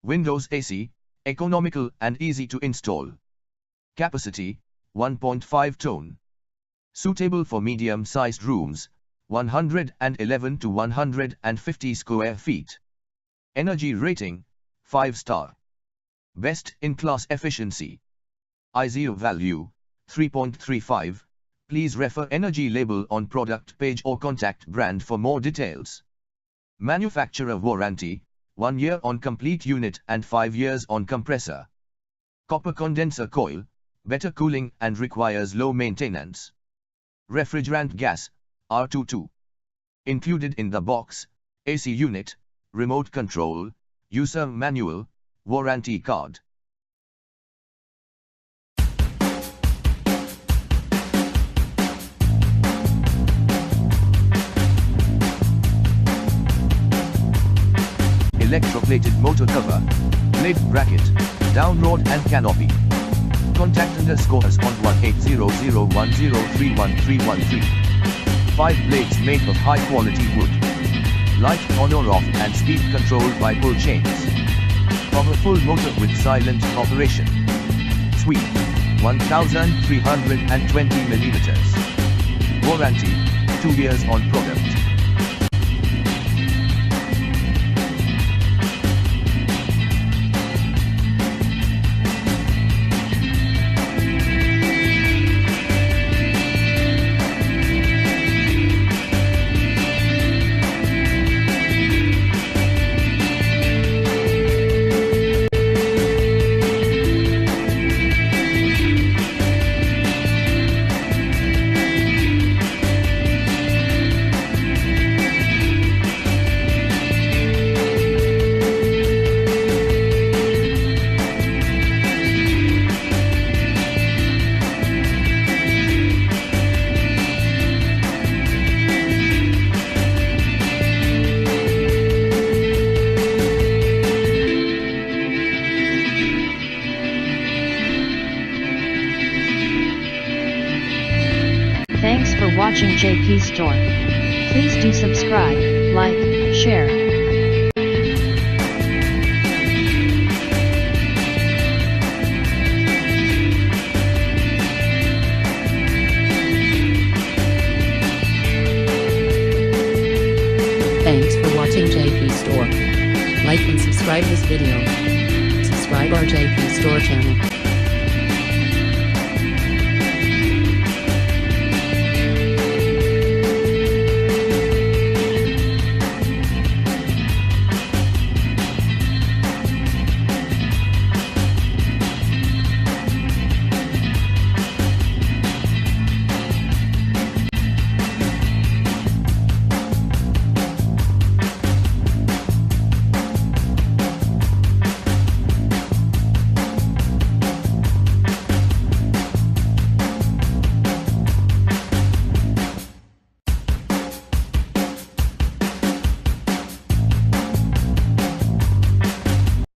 Windows AC, economical and easy to install. Capacity, 1.5 ton. Suitable for medium-sized rooms, 111 to 150 square feet. Energy rating, 5 star. Best in class efficiency. ISEER value, 3.35. Please refer energy label on product page or contact brand for more details. Manufacturer warranty, 1 year on complete unit and 5 years on compressor. Copper condenser coil, better cooling and requires low maintenance. Refrigerant gas, R22. Included in the box, AC unit, remote control, user manual, warranty card. Electroplated motor cover, blade bracket, down rod and canopy. Contact us on 180010311313. 5 blades made of high quality wood. Light on or off and speed controlled by pull chains. Powerful motor with silent operation. Sweep, 1320 millimeters. Warranty, 2 years on product. Thanks for watching JP Store. Please do subscribe, like, share. Thanks for watching JP Store. Like and subscribe this video. Subscribe our JP Store channel.